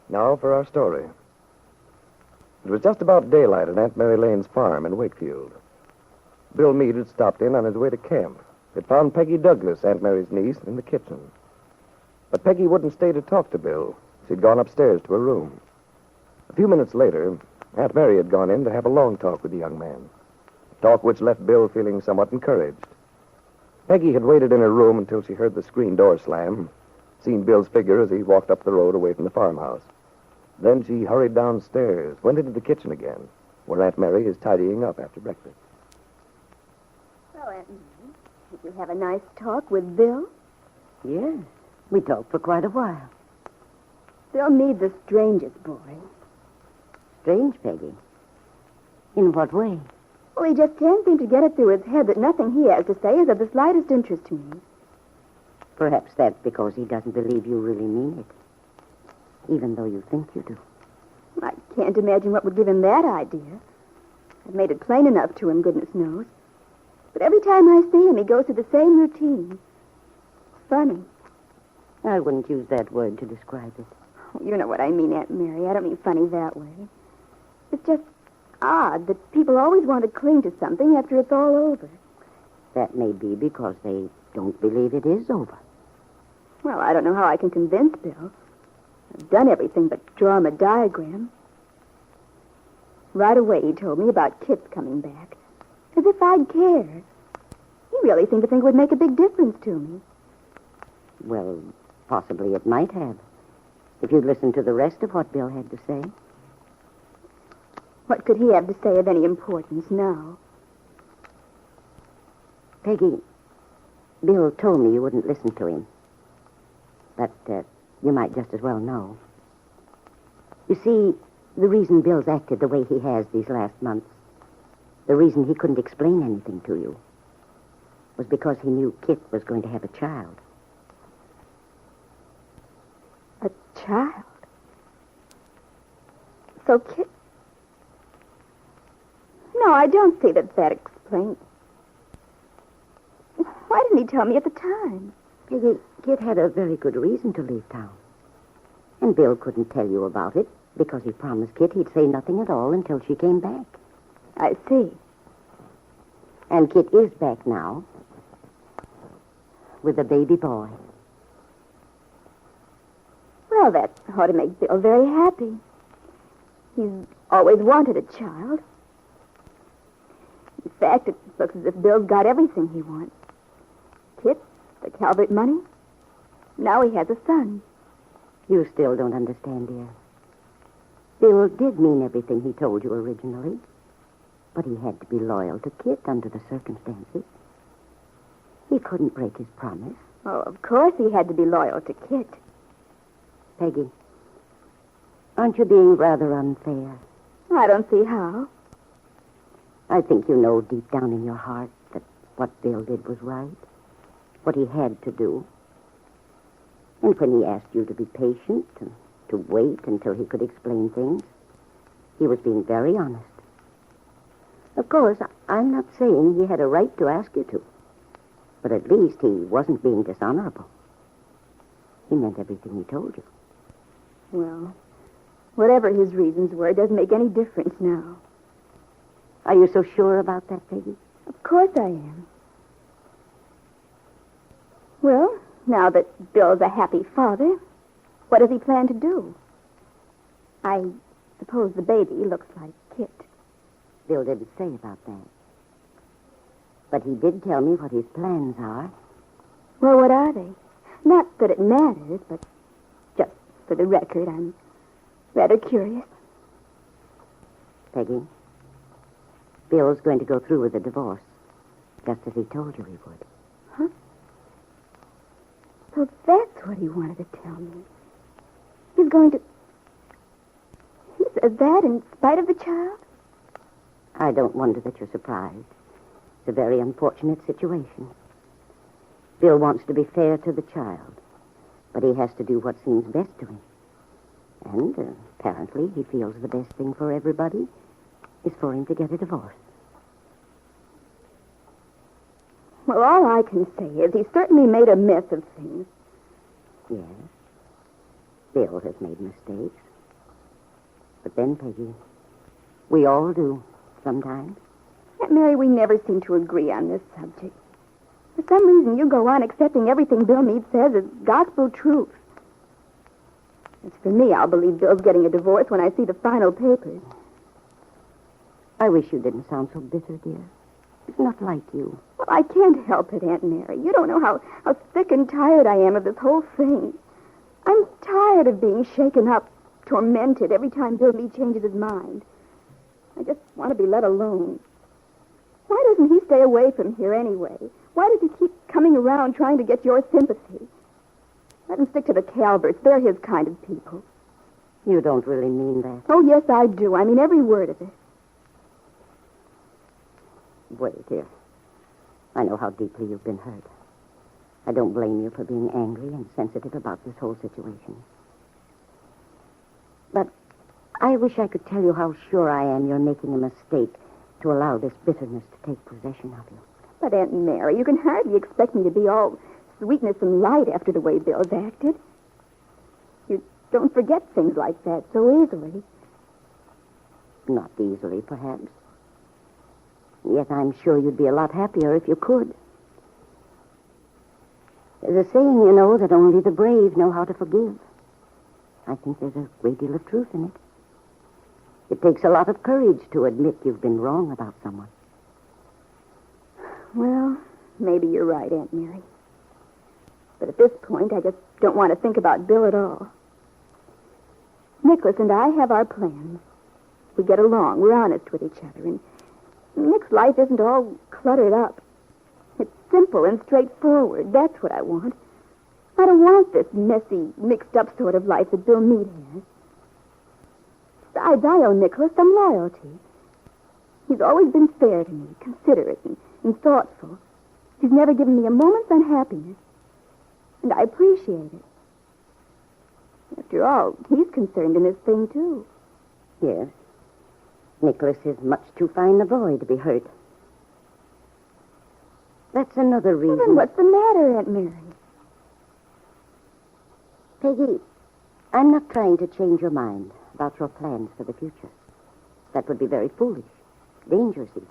Now for our story. It was just about daylight at Aunt Mary Lane's farm in Wakefield. Bill Meade had stopped in on his way to camp. Had found Peggy Douglas, Aunt Mary's niece, in the kitchen. But Peggy wouldn't stay to talk to Bill. She'd gone upstairs to her room. A few minutes later, Aunt Mary had gone in to have a long talk with the young man. A talk which left Bill feeling somewhat encouraged. Peggy had waited in her room until she heard the screen door slam, seen Bill's figure as he walked up the road away from the farmhouse. Then she hurried downstairs, went into the kitchen again, where Aunt Mary is tidying up after breakfast. Well, Aunt Mary, did you have a nice talk with Bill? Yes, we talked for quite a while. Bill Meade's the strangest boy. Strange, Peggy. In what way? Well, he just can't seem to get it through his head that nothing he has to say is of the slightest interest to me. Perhaps that's because he doesn't believe you really mean it, even though you think you do. I can't imagine what would give him that idea. I've made it plain enough to him, goodness knows. But every time I see him, he goes through the same routine. Funny. I wouldn't use that word to describe it. Oh, you know what I mean, Aunt Mary. I don't mean funny that way. It's just odd that people always want to cling to something after it's all over. That may be because they don't believe it is over. Well, I don't know how I can convince Bill. I've done everything but draw him a diagram. Right away, he told me about Kit's coming back. As if I'd care. He really seemed to think it would make a big difference to me. Well, possibly it might have. If you'd listened to the rest of what Bill had to say. What could he have to say of any importance now? Peggy, Bill told me you wouldn't listen to him. But you might just as well know. You see, the reason Bill's acted the way he has these last months, the reason he couldn't explain anything to you, was because he knew Kit was going to have a child. A child? So Kit... No, I don't see that explains... Why didn't he tell me at the time? Peggy, Kit had a very good reason to leave town. And Bill couldn't tell you about it because he promised Kit he'd say nothing at all until she came back. I see. And Kit is back now with a baby boy. Well, that ought to make Bill very happy. He's always wanted a child. In fact, it looks as if Bill's got everything he wants. Kit, the Calvert money. Now he has a son. You still don't understand, dear. Bill did mean everything he told you originally. But he had to be loyal to Kit under the circumstances. He couldn't break his promise. Oh, of course he had to be loyal to Kit. Peggy, aren't you being rather unfair? I don't see how. I think you know deep down in your heart that what Bill did was right. What he had to do. And when he asked you to be patient and to wait until he could explain things, he was being very honest. Of course, I'm not saying he had a right to ask you to. But at least he wasn't being dishonorable. He meant everything he told you. Well, whatever his reasons were, it doesn't make any difference now. Are you so sure about that, Peggy? Of course I am. Well, now that Bill's a happy father, what does he plan to do? I suppose the baby looks like Kit. Bill didn't say about that. But he did tell me what his plans are. Well, what are they? Not that it matters, but just for the record, I'm rather curious. Peggy, Bill's going to go through with the divorce, just as he told you he would. Huh? So that's what he wanted to tell me. He's going to... He said that in spite of the child? I don't wonder that you're surprised. It's a very unfortunate situation. Bill wants to be fair to the child, but he has to do what seems best to him. And apparently he feels the best thing for everybody is for him to get a divorce. Well, all I can say is he certainly made a mess of things. Yes. Bill has made mistakes. But then, Peggy, we all do, sometimes. Aunt Mary, we never seem to agree on this subject. For some reason, you go on accepting everything Bill Meade says as gospel truth. As for me, I'll believe Bill's getting a divorce when I see the final papers. I wish you didn't sound so bitter, dear. It's not like you. Well, I can't help it, Aunt Mary. You don't know how sick and tired I am of this whole thing. I'm tired of being shaken up, tormented every time Bill Meade changes his mind. I just want to be let alone. Why doesn't he stay away from here anyway? Why does he keep coming around trying to get your sympathy? Let him stick to the Calverts. They're his kind of people. You don't really mean that. Oh, yes, I do. I mean every word of it. Wait, dear. I know how deeply you've been hurt. I don't blame you for being angry and sensitive about this whole situation. But I wish I could tell you how sure I am you're making a mistake to allow this bitterness to take possession of you. But, Aunt Mary, you can hardly expect me to be all sweetness and light after the way Bill's acted. You don't forget things like that so easily. Not easily, perhaps. Yet I'm sure you'd be a lot happier if you could. There's a saying, you know, that only the brave know how to forgive. I think there's a great deal of truth in it. It takes a lot of courage to admit you've been wrong about someone. Well, maybe you're right, Aunt Mary. But at this point, I just don't want to think about Bill at all. Nicholas and I have our plans. We get along. We're honest with each other. And Nick's life isn't all cluttered up. It's simple and straightforward. That's what I want. I don't want this messy, mixed-up sort of life that Bill Meade has. Besides, I owe Nicholas some loyalty. He's always been fair to me, considerate and thoughtful. He's never given me a moment's unhappiness. And I appreciate it. After all, he's concerned in this thing, too. Yes. Nicholas is much too fine a boy to be hurt. That's another reason. Well, then what's the matter, Aunt Mary? Peggy, I'm not trying to change your mind about your plans for the future. That would be very foolish, dangerous even.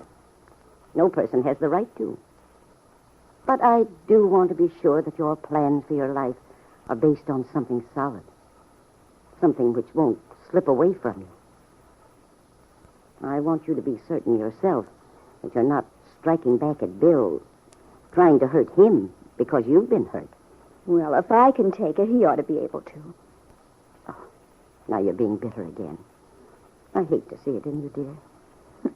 No person has the right to. But I do want to be sure that your plans for your life are based on something solid. Something which won't slip away from you. I want you to be certain yourself that you're not striking back at Bill, trying to hurt him because you've been hurt. Well, if I can take it, he ought to be able to. Oh, now you're being bitter again. I hate to see it in you, dear.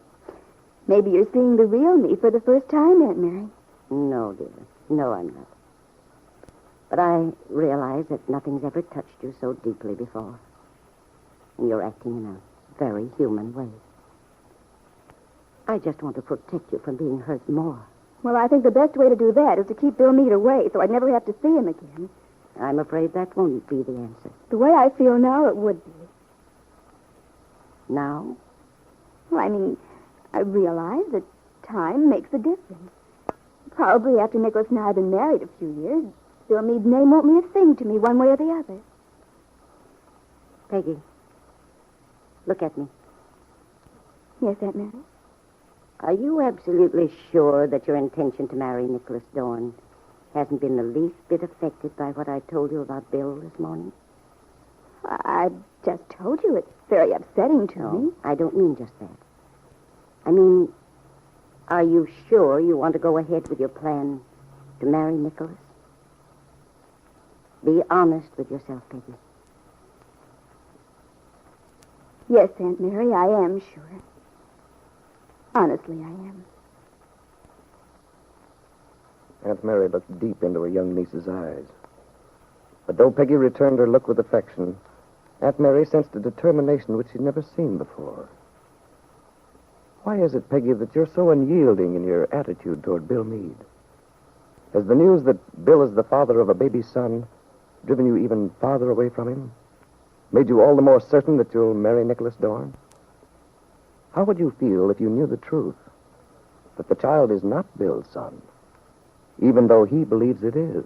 Maybe you're seeing the real me for the first time, Aunt Mary. No, dear. No, I'm not. But I realize that nothing's ever touched you so deeply before. And you're acting in a very human way. I just want to protect you from being hurt more. Well, I think the best way to do that is to keep Bill Meade away so I'd never have to see him again. I'm afraid that won't be the answer. The way I feel now, it would be. Now? Well, I mean, I realize that time makes a difference. Probably after Nicholas and I have been married a few years, Bill Meade's name won't mean a thing to me one way or the other. Peggy, look at me. Yes, Aunt Mary? Are you absolutely sure that your intention to marry Nicholas Dorn hasn't been the least bit affected by what I told you about Bill this morning? I just told you it's very upsetting to me. I don't mean just that. I mean, are you sure you want to go ahead with your plan to marry Nicholas? Be honest with yourself, Peggy. Yes, Aunt Mary, I am sure. Honestly, I am. Aunt Mary looked deep into her young niece's eyes. But though Peggy returned her look with affection, Aunt Mary sensed a determination which she'd never seen before. Why is it, Peggy, that you're so unyielding in your attitude toward Bill Meade? Has the news that Bill is the father of a baby son driven you even farther away from him? Made you all the more certain that you'll marry Nicholas Dorn? How would you feel if you knew the truth, that the child is not Bill's son, even though he believes it is?